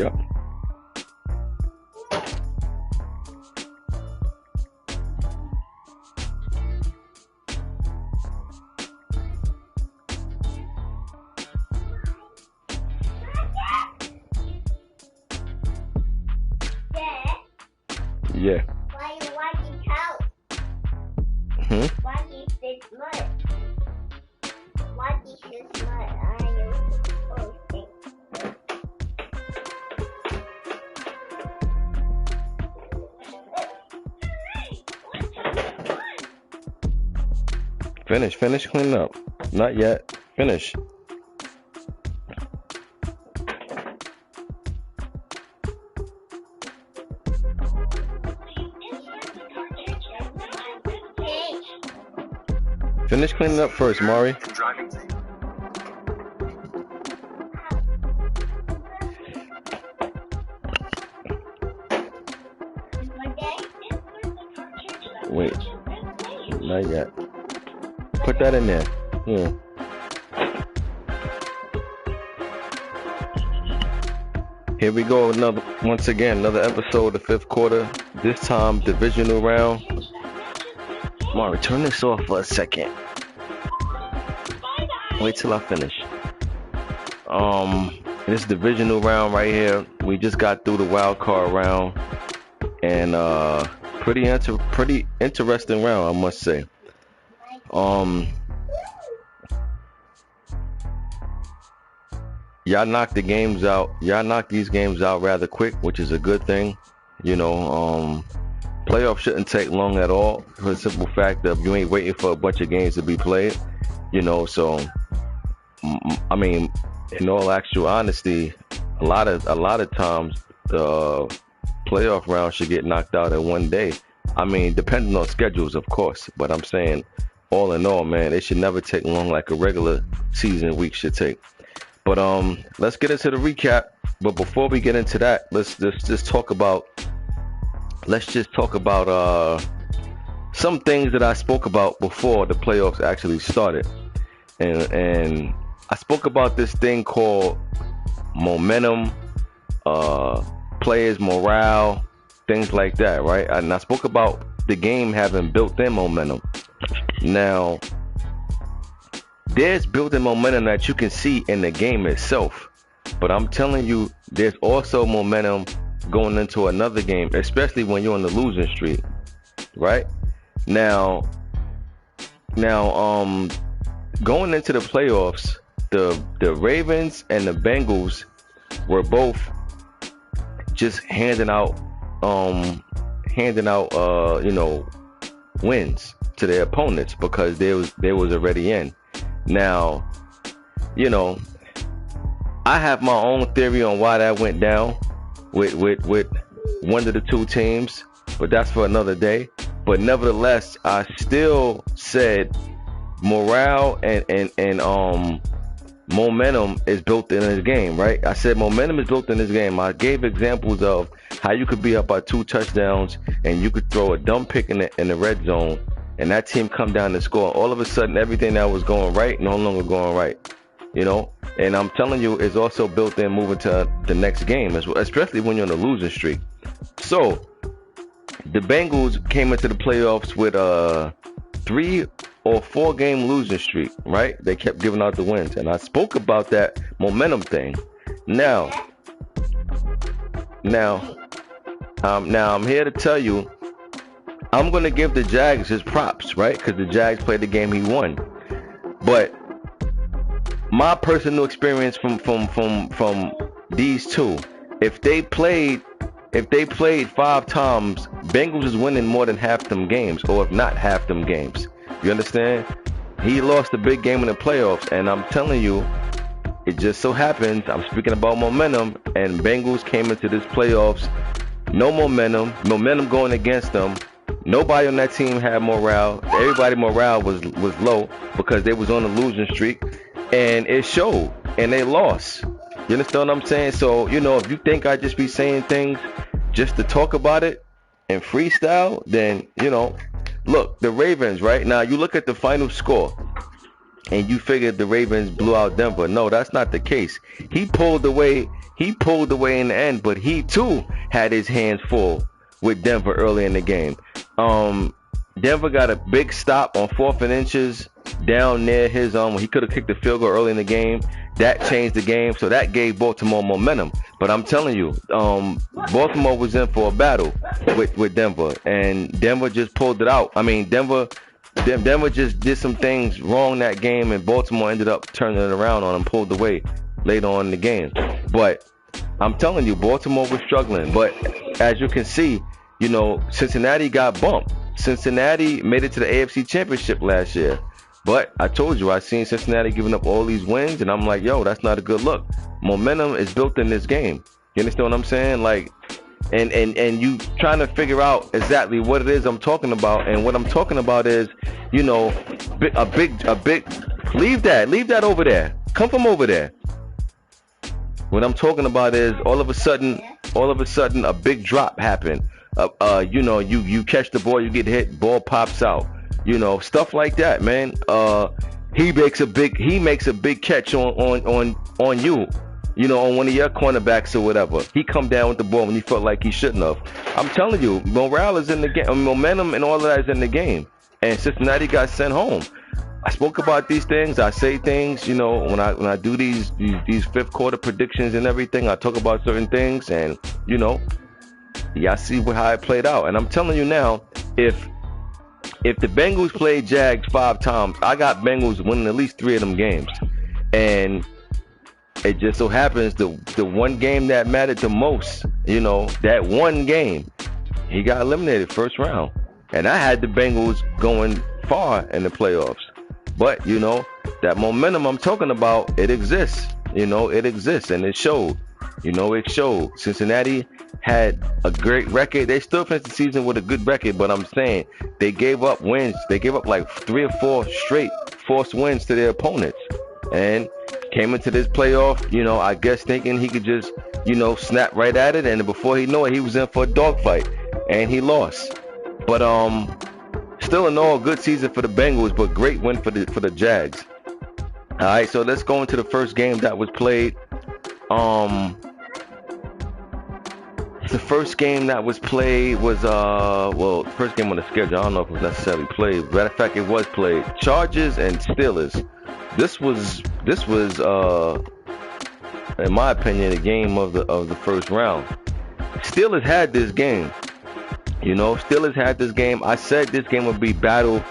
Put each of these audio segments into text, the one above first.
Yep. Yeah. Why you watching cow? Why is this mud? What is this mud? Are you posting? Finish cleaning up. Not yet. Finish. Finish cleaning up first, Mari. Wait. Not yet. Put that in there. Yeah. Here we go. Once again, another episode of the fifth quarter. This time, divisional round. Mari, turn this off for a second. Wait till I finish. This divisional round right here. We just got through the wild card round, and pretty interesting round, I must say. Y'all knocked the games out. Y'all knocked these games out rather quick, which is a good thing. You know, playoffs shouldn't take long at all for the simple fact that you ain't waiting for a bunch of games to be played. You know, so I mean, in all actual honesty, a lot of times the playoff round should get knocked out in one day. I mean, depending on schedules, of course, but I'm saying all in all, man, it should never take long like a regular season week should take. But let's get into the recap. But before we get into that, let's just talk about some things that I spoke about before the playoffs actually started. And I spoke about this thing called momentum, players' morale, things like that, right? And I spoke about the game having built-in momentum. Now, there's built-in momentum that you can see in the game itself. But I'm telling you, there's also momentum going into another game, especially when you're on the losing streak, right? Now, going into the playoffs, the Ravens and the Bengals were both just handing out wins to their opponents because they was already in. Now, you know, I have my own theory on why that went down with one of the two teams, but that's for another day. But nevertheless, I still said morale and momentum is built in this game, right? I said momentum is built in this game. I gave examples of how you could be up by 2 touchdowns and you could throw a dumb pick in the red zone, and that team come down and score. All of a sudden, everything that was going right no longer going right, you know. And I'm telling you, it's also built in moving to the next game, especially when you're on a losing streak. So the Bengals came into the playoffs with a 3 or 4 game losing streak, right? They kept giving out the wins, and I spoke about that momentum thing. Now I'm here to tell you, I'm going to give the Jags his props, right? Because the Jags played the game he won. But my personal experience from these two, if they played 5 times, Bengals is winning more than half them games, or if not half them games. You understand? He lost a big game in the playoffs, and I'm telling you, it just so happens, I'm speaking about momentum, and Bengals came into this playoffs, no momentum going against them. Nobody on that team had morale. Everybody's morale was low because they was on a losing streak, and it showed, and they lost. You understand what I'm saying? So, you know, if you think I just be saying things just to talk about it and freestyle, then, you know, look, the Ravens, right? Now, you look at the final score. and you figured the Ravens blew out Denver. No, that's not the case. He pulled away. He pulled away in the end, but he too had his hands full with Denver early in the game. Denver got a big stop on 4th and inches down near his he could have kicked the field goal early in the game. That changed the game, so that gave Baltimore momentum. But I'm telling you, Baltimore was in for a battle with Denver, and Denver just pulled it out. I mean, Denver just did some things wrong that game, and Baltimore ended up turning it around on them, pulled away later on in the game. But I'm telling you, Baltimore was struggling. But as you can see, you know, Cincinnati got bumped. Cincinnati made it to the AFC Championship last year. But I told you, I seen Cincinnati giving up all these wins, and I'm like, yo, that's not a good look. Momentum is built in this game. You understand what I'm saying? Like, and you trying to figure out exactly what it is I'm talking about. And what I'm talking about is, you know, a big, leave that over there. Come from over there. What I'm talking about is all of a sudden, a big drop happened. You know, you catch the ball, you get hit, ball pops out. You know, stuff like that, man. He makes a big catch on you. You know, on one of your cornerbacks or whatever. He come down with the ball when he felt like he shouldn't have. I'm telling you, morale is in the game. Momentum and all of that is in the game. And Cincinnati got sent home. I spoke about these things. I say things, you know, when I do these 5th quarter predictions and everything. I talk about certain things, and you know, I see how it played out. And I'm telling you now, if the Bengals played Jags 5 times, I got Bengals winning at least 3 of them games. And it just so happens the one game that mattered the most, you know, that one game, he got eliminated first round. And I had the Bengals going far in the playoffs. But, you know, that momentum I'm talking about, it exists. You know, it exists, and it showed. You know, it showed. Cincinnati had a great record. They still finished the season with a good record, but I'm saying they gave up wins. They gave up like 3 or 4 straight forced wins to their opponents. And came into this playoff, you know, I guess thinking he could just, you know, snap right at it. And before he knew it, he was in for a dogfight. And he lost. But still in all, good season for the Bengals, but great win for the Jags. All right, so let's go into the first game that was played. The first game that was played was well, first game on the schedule. I don't know if it was necessarily played. Matter of fact, it was played. Chargers and Steelers. This was in my opinion, a game of the first round. Steelers had this game. You know, Steelers had this game. I said this game would be battle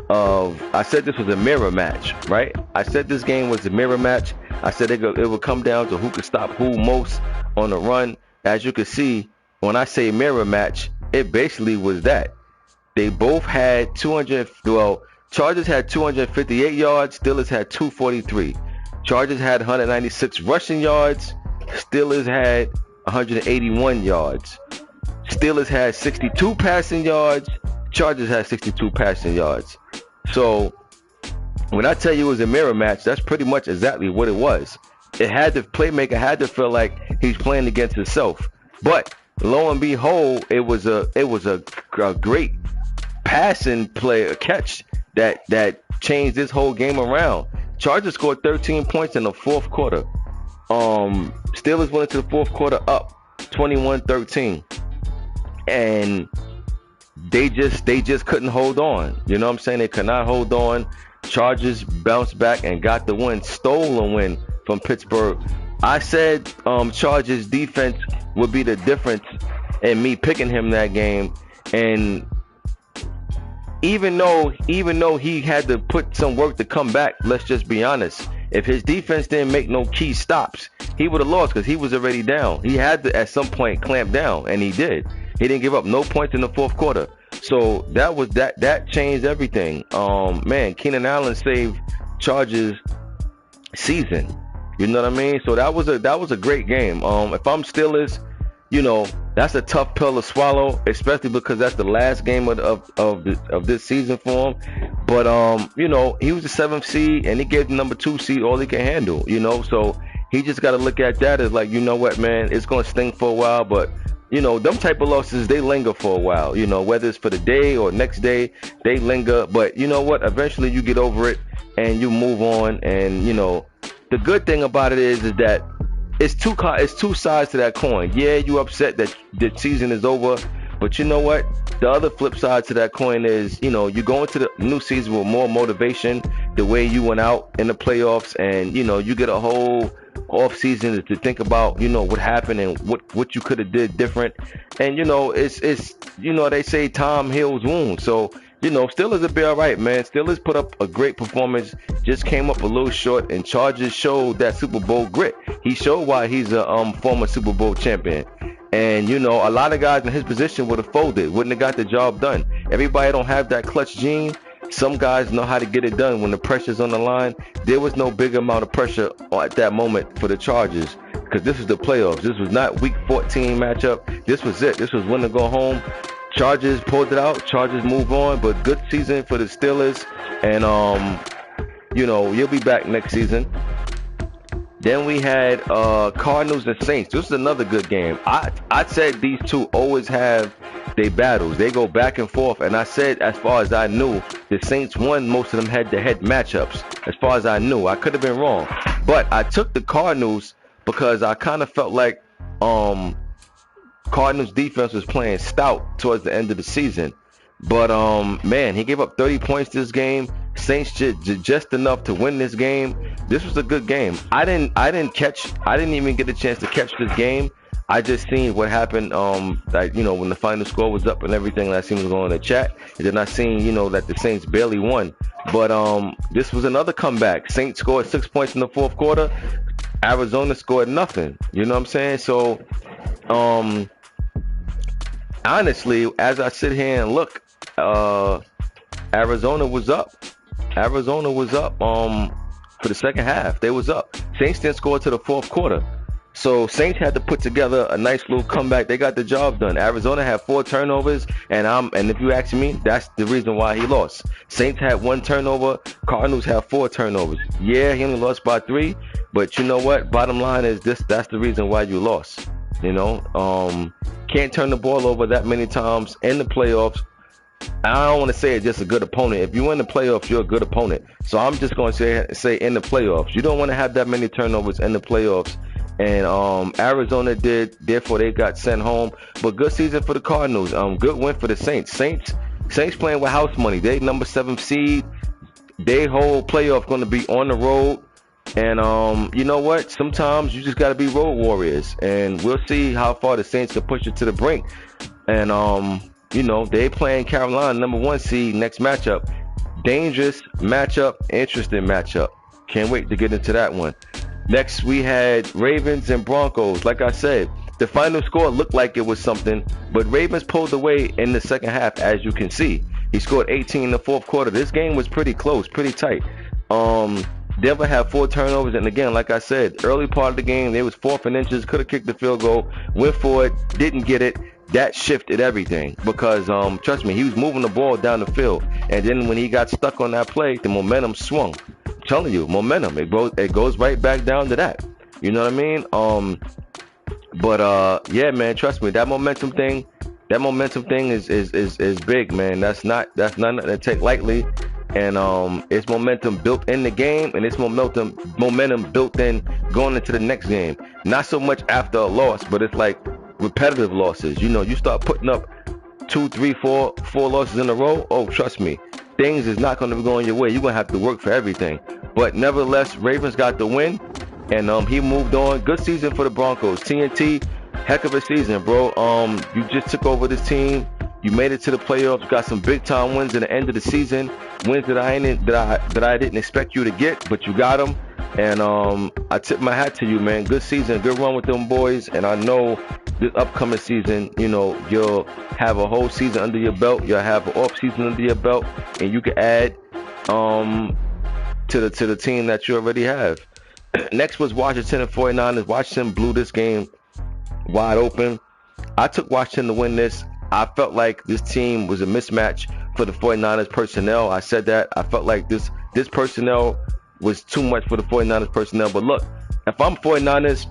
of. I said this was a mirror match, right? I said this game was a mirror match. I said it would come down to who could stop who most on the run. As you can see, when I say mirror match, it basically was that. They both had 200. Well, Chargers had 258 yards. Steelers had 243. Chargers had 196 rushing yards. Steelers had 181 yards. Steelers had 62 passing yards. Chargers had 62 passing yards. So when I tell you it was a mirror match, that's pretty much exactly what it was. It had the playmaker had to feel like he's playing against himself. But lo and behold, it was a great passing play, a catch that changed this whole game around. Chargers scored 13 points in the 4th quarter. Steelers went into the 4th quarter up 21-13. And they just couldn't hold on. You know what I'm saying? They could not hold on. Chargers bounced back and got the win, stole a win from Pittsburgh. I said Chargers defense would be the difference in me picking him that game. And even though he had to put some work to come back, let's just be honest. If his defense didn't make no key stops, he would have lost because he was already down. He had to at some point clamp down, and he did. He didn't give up no points in the 4th quarter. So that changed everything. Man, Keenan Allen saved Chargers season. You know what I mean? So that was a great game. If I'm Steelers, you know, that's a tough pill to swallow, especially because that's the last game of this season for him. But you know, he was the 7th seed, and he gave the number 2 seed all he can handle. You know, so he just got to look at that as like, you know what, man, it's gonna sting for a while, but you know, them type of losses, they linger for a while. You know, whether it's for the day or next day, they linger. But you know what? Eventually you get over it. and you move on. And the good thing about it is that it's two sides to that coin. Yeah, you upset that the season is over, but you know what? The other flip side to that coin is, you go into the new season with more motivation. The way you went out in the playoffs, and you get a whole off season to think about, what happened and what you could have did different. And it's they say time heals wounds. So Steelers will be all right, man. Steelers put up a great performance, just came up a little short, and Chargers showed that Super Bowl grit. He showed why he's a former Super Bowl champion. And a lot of guys in his position would have folded, wouldn't have got the job done. Everybody don't have that clutch gene. Some guys know how to get it done when the pressure's on the line. There was no big amount of pressure at that moment for the Chargers, because this was the playoffs. This was not Week 14 matchup. This was it. This was when to go home. Chargers pulled it out. Chargers move on. But good season for the Steelers. And you'll be back next season. Then we had Cardinals and Saints. This is another good game. I said these two always have their battles. They go back and forth. And I said, as far as I knew, the Saints won most of them head-to-head matchups. As far as I knew, I could have been wrong. But I took the Cardinals because I kind of felt like Cardinals defense was playing stout towards the end of the season. But man, he gave up 30 points this game. Saints just enough to win this game. This was a good game. I didn't even get a chance to catch this game. I just seen what happened, when the final score was up and everything, and I seen was going in the chat. And then I seen, that the Saints barely won. But this was another comeback. Saints scored 6 points in the fourth quarter. Arizona scored nothing. You know what I'm saying? So, honestly, as I sit here and look, Arizona was up. Arizona was up for the second half. They was up. Saints didn't score to the fourth quarter. So Saints had to put together a nice little comeback. They got the job done. Arizona had 4 turnovers, and if you ask me, that's the reason why he lost. Saints had 1 turnover. Cardinals had 4 turnovers. Yeah, he only lost by 3, but you know what? Bottom line is this: that's the reason why you lost. Can't turn the ball over that many times in the playoffs. I don't want to say it's just a good opponent. If you win the playoffs, you're a good opponent. So I'm just going to say in the playoffs, you don't want to have that many turnovers in the playoffs. And Arizona did, therefore they got sent home. But good season for the Cardinals. Good win for the Saints. Saints playing with house money. They number 7 seed. Their whole playoff going to be on the road. And you know what? Sometimes you just got to be road warriors. And we'll see how far the Saints can push it to the brink. And they playing Carolina, number 1 seed, next matchup. Dangerous matchup, interesting matchup. Can't wait to get into that one. Next, we had Ravens and Broncos. Like I said, the final score looked like it was something, but Ravens pulled away in the second half, as you can see. He scored 18 in the fourth quarter. This game was pretty close, pretty tight. Denver had 4 turnovers, and again, like I said, early part of the game, they was 4th and inches, could have kicked the field goal, went for it, didn't get it. That shifted everything because, trust me, he was moving the ball down the field, and then when he got stuck on that play, the momentum swung. I'm telling you, momentum, it goes right back down to that. You know what I mean? Yeah, man, trust me, that momentum thing is big, man. That's not nothing to take lightly. And it's momentum built in the game, and it's momentum built in going into the next game. Not so much after a loss, but it's like repetitive losses. You start putting up 2, 3, 4 losses in a row. Oh, trust me, things is not going to be going your way. You're going to have to work for everything. But nevertheless, Ravens got the win, and he moved on. Good season for the Broncos. TNT, heck of a season, bro. You just took over this team. You made it to the playoffs. Got some big time wins at the end of the season. Wins that I didn't expect you to get, but you got them. And I tip my hat to you, man. Good season, good run with them boys. And I know this upcoming season, you'll have a whole season under your belt. You'll have an off season under your belt, and you can add to the team that you already have. Next was Washington and 49ers. Washington blew this game wide open. I took Washington to win this. I felt like this team was a mismatch for the 49ers personnel. I said that. I felt like this personnel was too much for the 49ers personnel. But look, if I'm 49ers,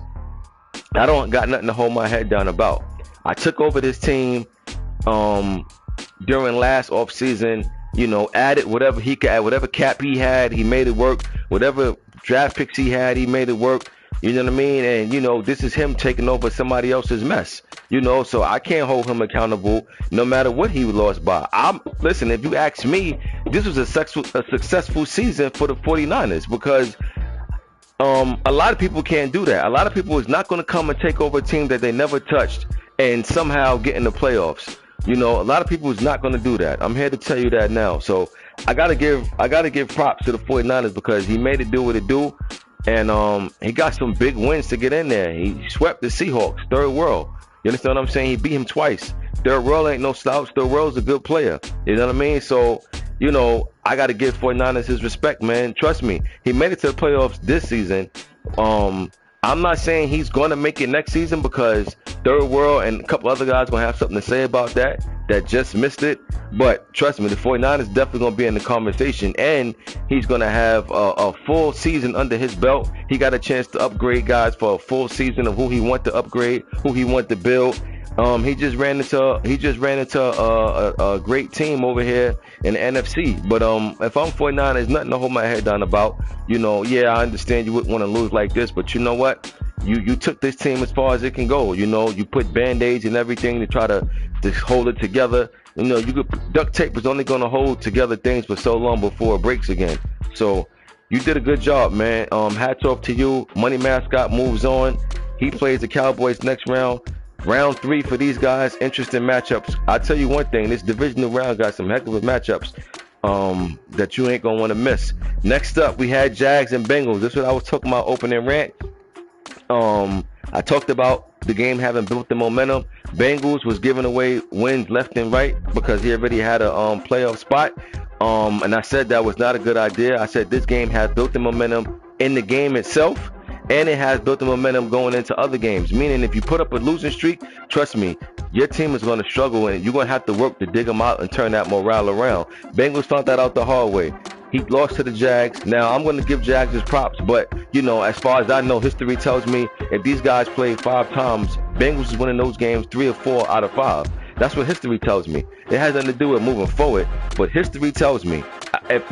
I don't got nothing to hold my head down about. I took over this team during last offseason. added whatever he could add, whatever cap he had, he made it work. Whatever draft picks he had, he made it work. You know what I mean? And this is him taking over somebody else's mess. So I can't hold him accountable no matter what he lost by. Listen, if you ask me, this was a successful season for the 49ers because a lot of people can't do that. A lot of people is not going to come and take over a team that they never touched and somehow get in the playoffs. A lot of people is not going to do that. I'm here to tell you that now. So I gotta give props to the 49ers because he made it do what it do, and he got some big wins to get in there. He swept the Seahawks, third world. You understand what I'm saying? He beat him twice. Third world ain't no slouch. Third world's a good player. You know what I mean? So I got to give 49ers his respect, man. Trust me. He made it to the playoffs this season. I'm not saying he's going to make it next season because Third World and a couple other guys going to have something to say about that just missed it. But trust me, the 49ers definitely going to be in the conversation, and he's going to have a full season under his belt. He got a chance to upgrade guys for a full season of who he want to upgrade, who he want to build. He just ran into a great team over here in the NFC. But if I'm 49, there's nothing to hold my head down about. Yeah, I understand you wouldn't want to lose like this, but you know what? You took this team as far as it can go. You put band-aids and everything to try to hold it together. Duct tape is only going to hold together things for so long before it breaks again. So you did a good job, man. Hats off to you. Money Mascot moves on. He plays the Cowboys next round. Round 3 for these guys, interesting matchups. I'll tell you one thing, this divisional round got some heck of a matchups that you ain't going to want to miss. Next up, we had Jags and Bengals. This is what I was talking about opening rant. I talked about the game having built the momentum. Bengals was giving away wins left and right because he already had a playoff spot. And I said that was not a good idea. I said this game has built the momentum in the game itself. And it has built the momentum going into other games. Meaning, if you put up a losing streak, trust me, your team is going to struggle, and you're going to have to work to dig them out and turn that morale around. Bengals found that out the hard way. He lost to the Jags. Now, I'm going to give Jags his props, but, as far as I know, history tells me if these guys play 5 times, Bengals is winning those games 3 or 4 out of 5. That's what history tells me. It has nothing to do with moving forward, but history tells me, that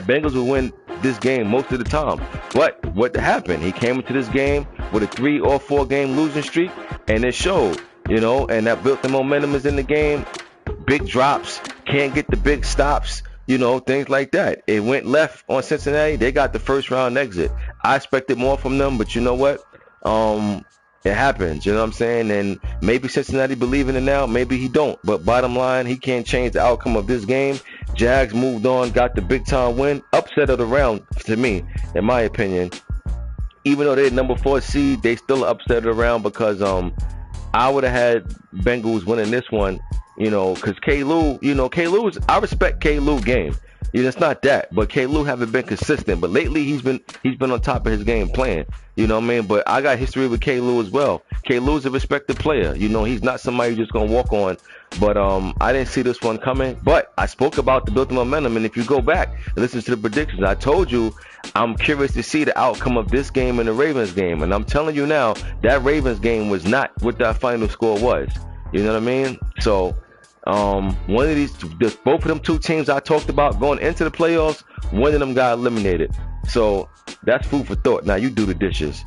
Bengals will win this game most of the time. But what happened? He came into this game with a 3 or 4 game losing streak, and it showed, and that built the momentum is in the game. Big drops, can't get the big stops, things like that. It went left on Cincinnati. They got the first round exit. I expected more from them, but you know what? It happens, you know what I'm saying? And maybe Cincinnati believe in it now, maybe he don't. But bottom line, he can't change the outcome of this game. Jags moved on, got the big time win. Upset of the round to me, in my opinion. Even though they're number 4 seed, they still upset of the round because I would have had Bengals winning this one, because K-Lou, I respect K-Lou game. It's not that, but K-Lou haven't been consistent. But lately, he's been on top of his game playing. You know what I mean? But I got history with K-Lou as well. K-Lou's a respected player. He's not somebody you're just going to walk on. But I didn't see this one coming. But I spoke about the built momentum. And if you go back and listen to the predictions, I told you I'm curious to see the outcome of this game and the Ravens game. And I'm telling you now, that Ravens game was not what that final score was. You know what I mean? So one of both of them 2 teams I talked about going into the playoffs, one of them got eliminated. So that's food for thought. Now you do the dishes.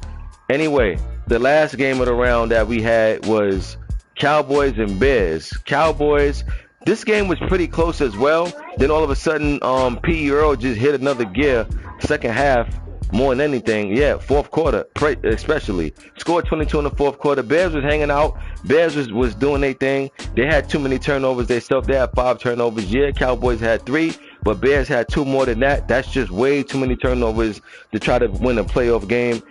Anyway, the last game of the round that we had was Cowboys and Bears. Cowboys, this game was pretty close as well. Then all of a sudden, P. Earl just hit another gear, second half. More than anything, fourth quarter, especially. Scored 22 in the fourth quarter. Bears was hanging out. Bears was doing their thing. They had too many turnovers themselves. They had 5 turnovers. Yeah, Cowboys had 3, but Bears had 2 more than that. That's just way too many turnovers to try to win a playoff game.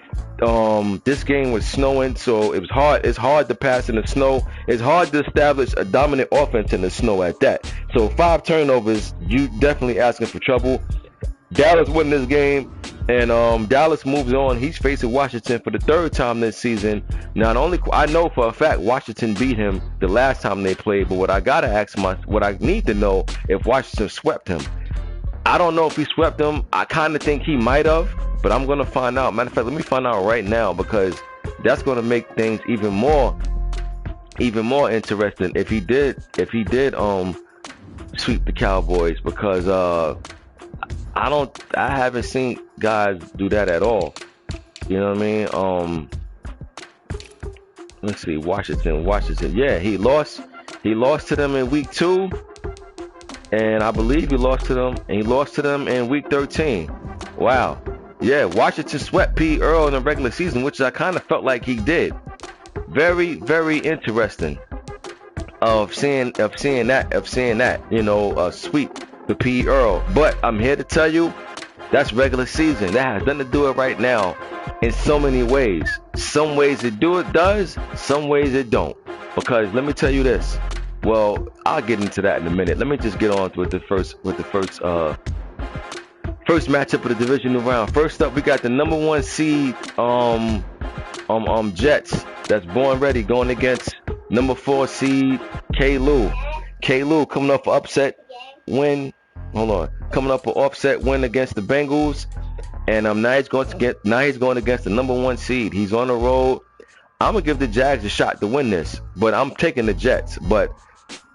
This game was snowing, so it was hard. It's hard to pass in the snow. It's hard to establish a dominant offense in the snow at that. So 5 turnovers, you definitely asking for trouble. Dallas won this game, and Dallas moves on. He's facing Washington for the 3rd time this season. Not only I know for a fact Washington beat him the last time they played, but what I need to know if Washington swept him. I don't know if he swept him. I kind of think he might have, but I'm gonna find out. Matter of fact, let me find out right now because that's gonna make things even more interesting. If he did sweep the Cowboys because I haven't seen guys do that at all. You know what I mean? Let's see, Washington. Yeah, he lost to them in week 2, and I believe he lost to them in week 13. Wow. Yeah, Washington swept Pete Earl in the regular season, which I kind of felt like he did. Very, very interesting of seeing that, sweep the Pete Earl. But I'm here to tell you, that's regular season. That has nothing to do it right now in so many ways. Some ways it does, some ways it don't. Because let me tell you this. Well, I'll get into that in a minute. Let me just get on with the first matchup of the divisional round. First up, we got the number 1 seed Jets. That's born ready going against number 4 seed K-Lou. K-Lou coming up for upset win. Coming up for upset win against the Bengals. And now he's going against the number 1 seed. He's on the road. I'm gonna give the Jags a shot to win this, but I'm taking the Jets. But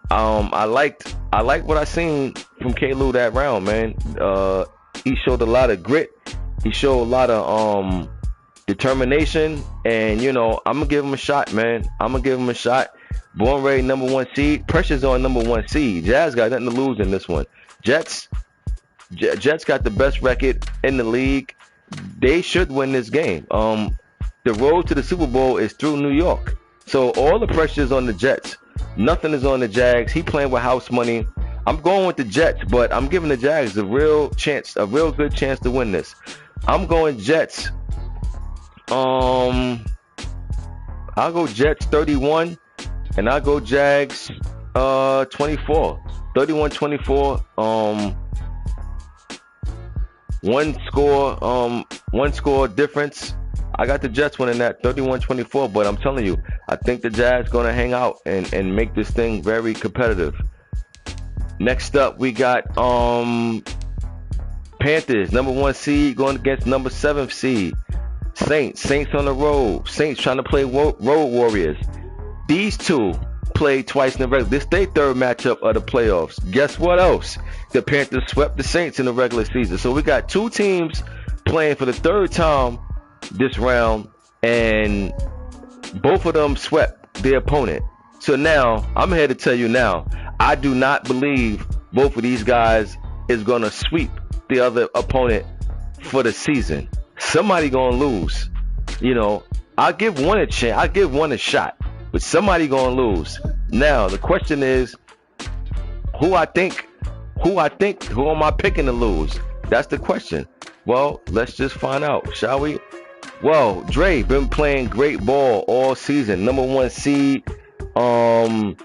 I liked what I seen from K-Lou that round, man. He showed a lot of grit. He showed a lot of determination, and I'm gonna give him a shot, man. I'm gonna give him a shot. Born ready, number 1 seed. Pressure's on number 1 seed. Jazz got nothing to lose in this one. Jets got the best record in the league. They should win this game. The road to the Super Bowl is through New York, so all the pressure is on the Jets. Nothing is on the Jags. He playing with house money. I'm going with the Jets, but I'm giving the Jags a real good chance to win this. I'm going Jets. I'll go Jets 31, and I'll go Jags 24. 31-24. One score difference. I got the Jets winning that 31-24, but I'm telling you, I think the Jags gonna hang out and make this thing very competitive. Next up, we got Panthers, number 1 seed going against number 7 seed Saints on the road. Saints trying to play road warriors. These two played twice in the regular. This is their third matchup of the playoffs. Guess what else? The Panthers swept the Saints in the regular season. So we got 2 teams playing for the third time this round, and both of them swept their opponent. So now, I'm here to tell you now, I do not believe both of these guys is going to sweep the other opponent for the season. Somebody going to lose. I'll give one a chance. I'll give one a shot, but somebody going to lose. Now, the question is, who am I picking to lose? That's the question. Well, let's just find out, shall we? Well, Dre been playing great ball all season. Number 1 seed. I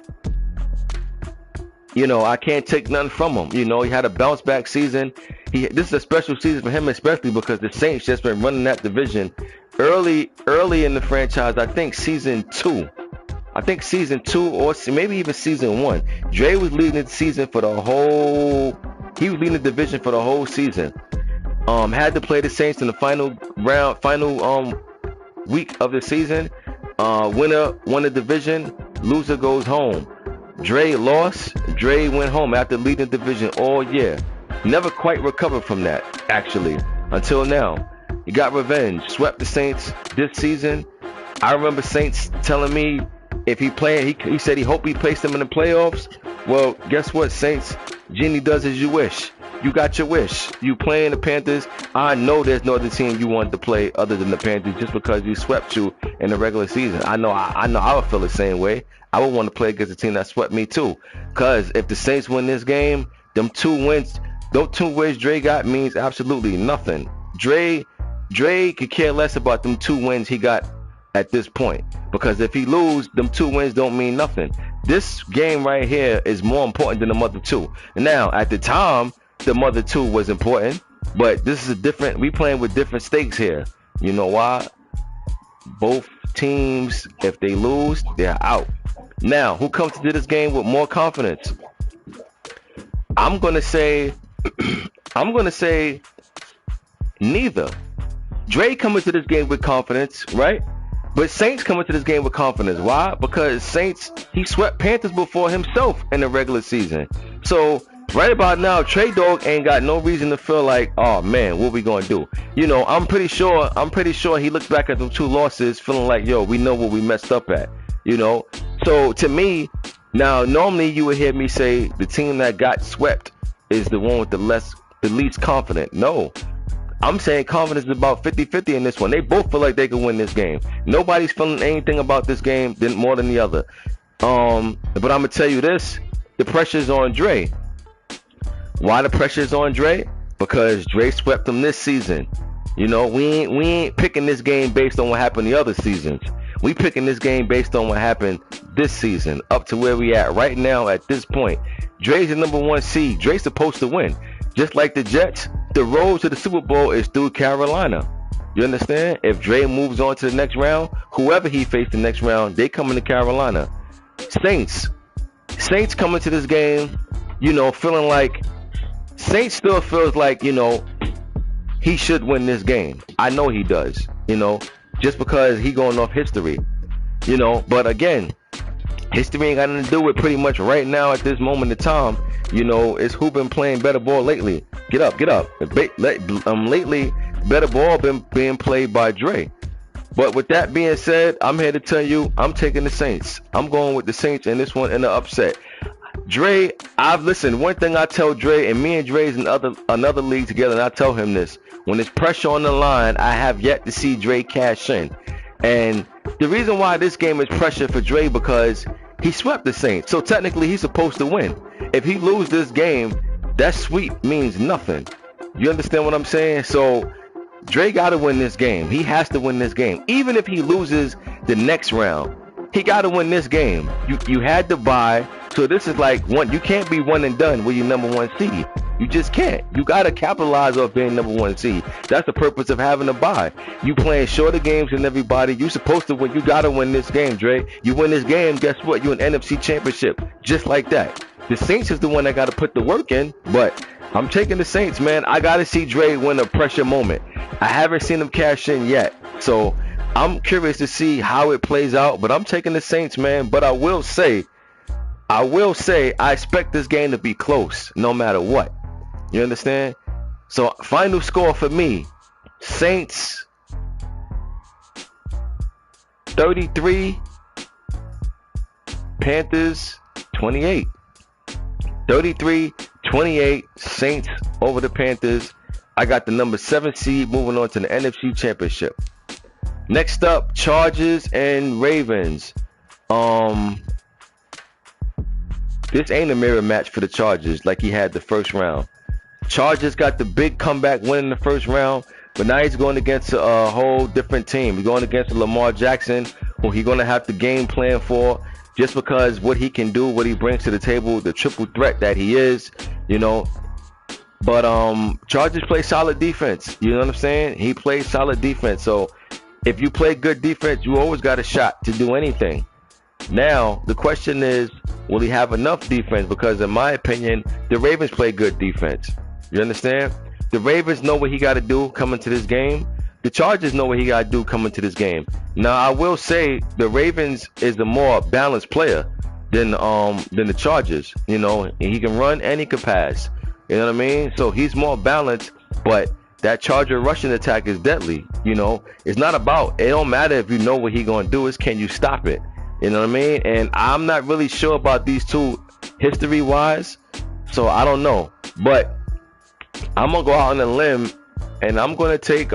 can't take nothing from him. He had a bounce back season. This is a special season for him, especially because the Saints just been running that division early in the franchise. I think season 2, or maybe even season 1. Dre was leading the season for the whole. He was leading the division for the whole season. Had to play the Saints in the final week of the season. Winner won the division. Loser goes home. Dre lost. Dre went home after leading the division all year. Never quite recovered from that, actually, until now. He got revenge. Swept the Saints this season. I remember Saints telling me if he played, he said he hoped he placed them in the playoffs. Well, guess what, Saints? Genie does as you wish. You got your wish. You playing the Panthers. I know there's no other team you wanted to play other than the Panthers just because you swept you in the regular season. I know I would feel the same way. I would want to play against a team that swept me too. Because if the Saints win this game, those 2 wins Dre got means absolutely nothing. Dre could care less about them 2 wins he got at this point. Because if he lose, them 2 wins don't mean nothing. This game right here is more important than the other 2. Now, at the time, the other 2 was important, but this is we playing with different stakes here. You know why? Both teams, if they lose, they're out. Now, who comes to this game with more confidence? I'm gonna say neither. Dre coming to this game with confidence, right? But Saints come into this game with confidence. Why? Because Saints, he swept Panthers before himself in the regular season. So right about now, Trey Dog ain't got no reason to feel like, oh man, what we gonna do? You know, I'm pretty sure he looks back at them 2 losses feeling like, yo, we know what we messed up at. You know? So to me, now normally you would hear me say the team that got swept is the one with the least confident. No. I'm saying confidence is about 50-50 in this one. They both feel like they can win this game. Nobody's feeling anything about this game more than the other. But I'm gonna tell you this: the pressure's on Dre. Why the pressure's on Dre? Because Dre swept them this season. You know, we ain't picking this game based on what happened the other seasons. We picking this game based on what happened this season, up to where we at right now at this point. Dre's the number 1 seed. Dre's supposed to win. Just like the Jets, the road to the Super Bowl is through Carolina. You understand? If Dre moves on to the next round, whoever he faced the next round, they coming to Carolina. Saints coming to this game, you know, feeling like Saints still feels like, you know, he should win this game. I know he does, you know, just because he going off history, you know. But again, history ain't got nothing to do with pretty much right now at this moment in time. You know, it's who been playing better ball lately. Get up. Lately, better ball been being played by Dre. But with that being said, I'm here to tell you, I'm taking the Saints. I'm going with the Saints in this one in the upset. Dre, one thing I tell Dre, and me and Dre's in another league together, and I tell him this: when there's pressure on the line, I have yet to see Dre cash in. And the reason why this game is pressure for Dre, because he swept the Saints. So technically he's supposed to win. If he loses this game, that sweep means nothing. You understand what I'm saying? So Dre got to win this game. He has to win this game. Even if he loses the next round, he got to win this game. You had to bye. So this is like one. You can't be one and done with your number 1 seed. You just can't. You got to capitalize off being number 1 seed. That's the purpose of having a bye. You playing shorter games than everybody. You supposed to win. You got to win this game, Dre. You win this game, guess what? You an NFC championship. Just like that. The Saints is the one that got to put the work in, but I'm taking the Saints, man. I got to see Dre win a pressure moment. I haven't seen him cash in yet. So I'm curious to see how it plays out, but I'm taking the Saints, man. But I will say I expect this game to be close no matter what. You understand? So final score for me, Saints 33, Panthers 28. 33-28, Saints over the Panthers. I got the number 7 seed moving on to the NFC Championship. Next up, Chargers and Ravens. This ain't a mirror match for the Chargers like he had the first round. Chargers got the big comeback win in the first round, but now he's going against a whole different team. He's going against Lamar Jackson, who he's going to have to game plan for, just because what he can do, what he brings to the table, the triple threat that he is, you know. But Chargers play solid defense. You know what I'm saying? He plays solid defense. So if you play good defense, you always got a shot to do anything. Now, the question is, will he have enough defense? Because in my opinion, the Ravens play good defense. You understand? The Ravens know what he got to do coming to this game. The Chargers know what he got to do coming to this game. Now, I will say the Ravens is the more balanced player than the Chargers. You know, he can run and he can pass. You know what I mean? So he's more balanced, but that Charger rushing attack is deadly. You know, it's not about, it don't matter if you know what he going to do, it's can you stop it? You know what I mean? And I'm not really sure about these two history-wise, so I don't know. But I'm going to go out on a limb, and I'm going to take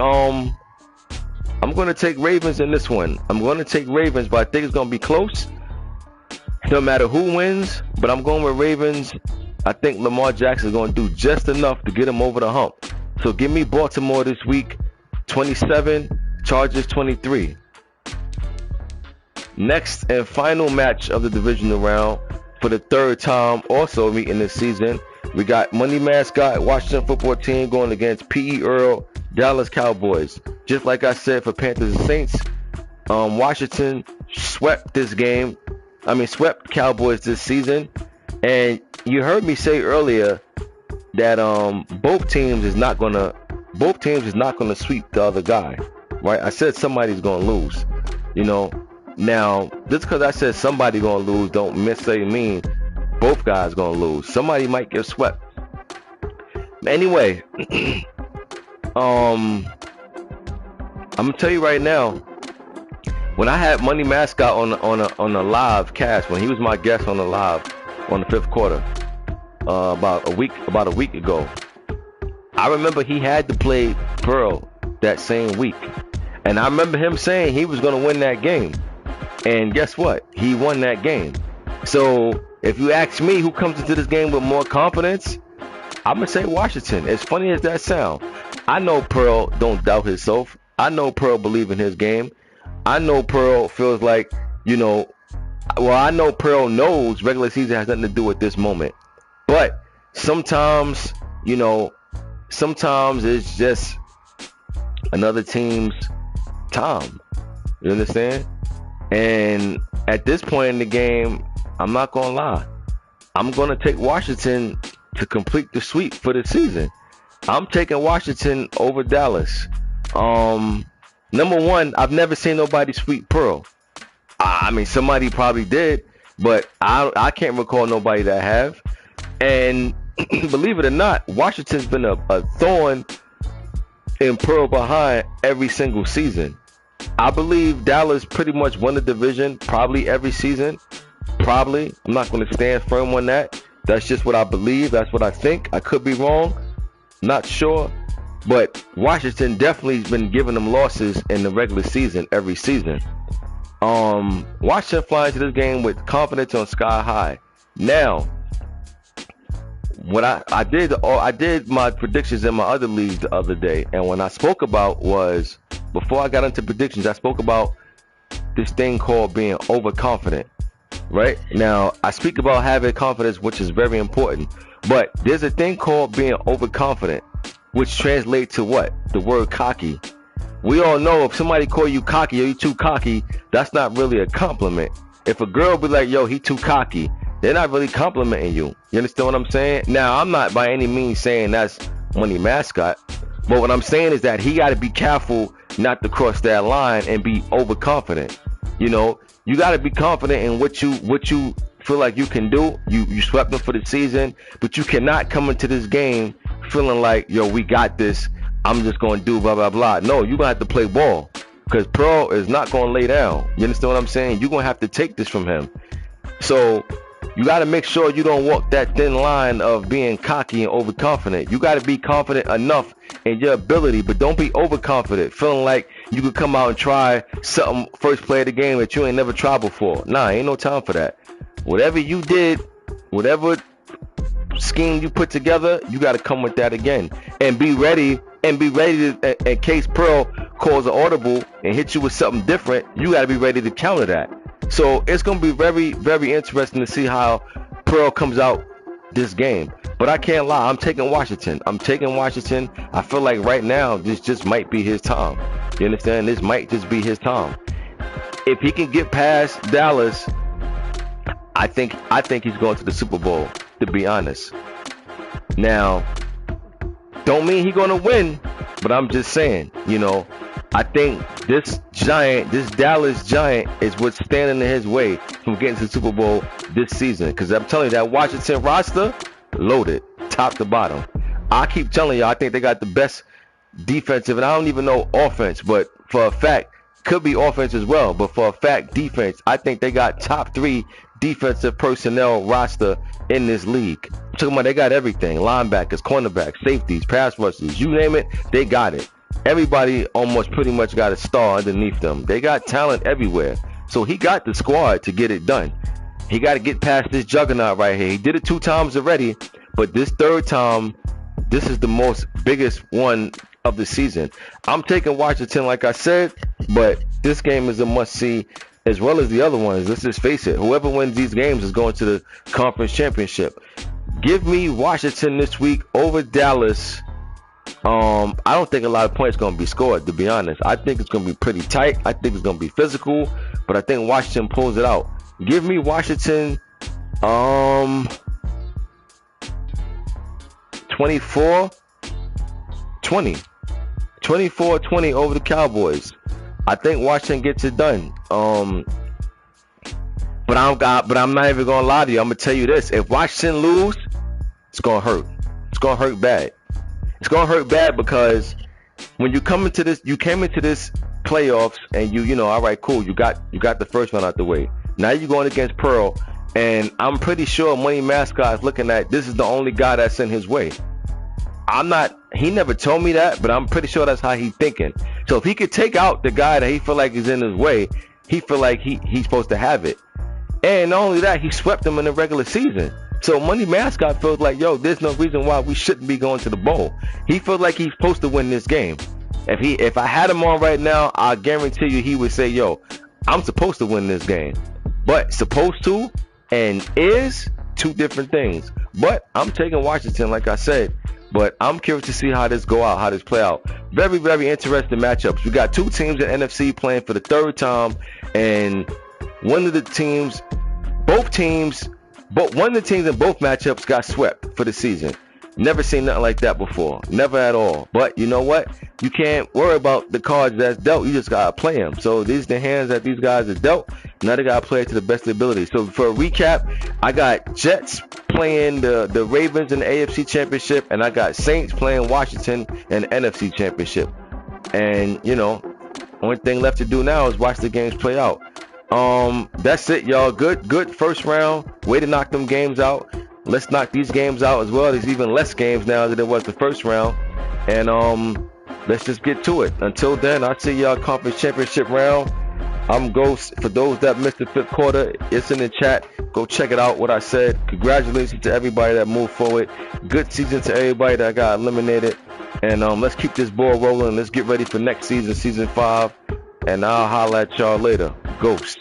Ravens in this one. I'm going to take Ravens, but I think it's going to be close. No matter who wins, but I'm going with Ravens. I think Lamar Jackson is going to do just enough to get him over the hump. So give me Baltimore this week, 27, Chargers 23. Next and final match of the divisional round for the third time also meeting this season. We got Money Mascot, Washington football team going against P.E. Earl, Dallas Cowboys. Just like I said for Panthers and Saints, Washington swept Cowboys this season. And you heard me say earlier that both teams is not gonna sweep the other guy, right? I said somebody's gonna lose. You know, now just because I said somebody gonna lose, don't necessarily mean both guys gonna lose. Somebody might get swept. Anyway, I'm gonna tell you right now. When I had Money Mascot on a live cast, when he was my guest on the live on the fifth quarter, about a week ago, I remember he had to play Pearl that same week, and I remember him saying he was gonna win that game, and guess what? He won that game. So if you ask me who comes into this game with more confidence, I'm gonna say Washington. As funny as that sounds, I know Pearl don't doubt himself. I know Pearl believe in his game. I know Pearl feels like, I know Pearl knows regular season has nothing to do with this moment. But sometimes, sometimes it's just another team's time. You understand? And at this point in the game, I'm not going to lie. I'm going to take Washington to complete the sweep for the season. I'm taking Washington over Dallas. Number one, I've never seen nobody sweep Pearl. I mean, somebody probably did, but I can't recall nobody that have. And believe it or not, Washington's been a thorn in Pearl behind every single season. I believe Dallas pretty much won the division probably every season. Probably. I'm not going to stand firm on that. That's just what I believe. That's what I think. I could be wrong. Not sure. But Washington definitely has been giving them losses in the regular season every season. Washington flies to this game with confidence on sky high. Now, what I did my predictions in my other leagues the other day, and when I spoke about was, before I got into predictions, I spoke about this thing called being overconfident. Right? Now, I speak about having confidence, which is very important. But there's a thing called being overconfident, which translates to what? The word cocky. We all know if somebody call you cocky or you too cocky, that's not really a compliment. If a girl be like, yo, he too cocky, they're not really complimenting you. You understand what I'm saying? Now, I'm not by any means saying that's Money Mascot. But what I'm saying is that he got to be careful not to cross that line and be overconfident. You got to be confident in what you feel like you can do. You swept them for the season, but you cannot come into this game feeling like, yo, we got this. I'm just going to do blah, blah, blah. No, you're going to have to play ball because Pearl is not going to lay down. You understand what I'm saying? You're going to have to take this from him. So you got to make sure you don't walk that thin line of being cocky and overconfident. You got to be confident enough in your ability, but don't be overconfident, feeling like you could come out and try something first play of the game that you ain't never tried before. Nah, ain't no time for that. Whatever you did, whatever scheme you put together, you got to come with that again and be ready to, in case Pearl calls an audible and hits you with something different, you got to be ready to counter that. So it's going to be very, very interesting to see how Pearl comes out this game. But I can't lie, I'm taking Washington. I feel like right now this just might be his time. You understand? This might just be his time. If he can get past Dallas, I think he's going to the Super Bowl, to be honest. Now, don't mean he's going to win, but I'm just saying, I think this Dallas Giant is what's standing in his way from getting to the Super Bowl this season. Because I'm telling you, that Washington roster, loaded, top to bottom. I keep telling you, I think they got the best defensive, and I don't even know offense, but for a fact, could be offense as well, but for a fact, defense, I think they got top 3 defensive personnel roster in this league. I'm talking about they got everything: linebackers, cornerbacks, safeties, pass rushers, you name it, they got it. Everybody almost pretty much got a star underneath them. They got talent everywhere. So he got the squad to get it done. He got to get past this juggernaut right here. He did it 2 times already, but this third time, this is the most biggest one of the season. I'm taking Washington, like I said, but this game is a must-see as well as the other ones. Let's just face it. Whoever wins these games is going to the conference championship. Give me Washington this week over Dallas. I don't think a lot of points going to be scored, to be honest. I think it's going to be pretty tight. I think it's going to be physical, but I think Washington pulls it out. Give me Washington 24-20. 24-20 over the Cowboys. I think Washington gets it done. But I'm not even gonna lie to you. I'm gonna tell you this: if Washington lose, it's gonna hurt. It's gonna hurt bad. It's gonna hurt bad because when you came into this playoffs and you know, all right, cool. You got the first one out the way. Now you're going against Pearl, and I'm pretty sure Money Mascot is looking at this is the only guy that's in his way. He never told me that, but I'm pretty sure that's how he's thinking. So if he could take out the guy that he feel like is in his way, he feel like he's supposed to have it. And not only that, he swept them in the regular season. So Money Mascot feels like, yo, there's no reason why we shouldn't be going to the bowl. He feels like he's supposed to win this game. If I had him on right now, I guarantee you he would say, yo, I'm supposed to win this game. But supposed to and is two different things. But I'm taking Washington, like I said. But I'm curious to see how this play out. Very, very interesting matchups. We got two teams in NFC playing for the third time, and one of the teams in both matchups got swept for the season. Never seen nothing like that before. Never at all. But you know what? You can't worry about the cards that's dealt. You just gotta play them. So these are the hands that these guys are dealt. Now they gotta play it to the best of their ability. So for a recap, I got Jets playing the Ravens in the AFC Championship, and I got Saints playing Washington in the NFC Championship. And you know, only thing left to do now is watch the games play out. That's it, y'all. Good first round. Way to knock them games out. Let's knock these games out as well. There's even less games now than there was the first round. And let's just get to it. Until then, I'll see y'all conference championship round. I'm Ghost. For those that missed the fifth quarter, it's in the chat. Go check it out, what I said. Congratulations to everybody that moved forward. Good season to everybody that got eliminated. And let's keep this ball rolling. Let's get ready for next season, season 5. And I'll holler at y'all later. Ghost.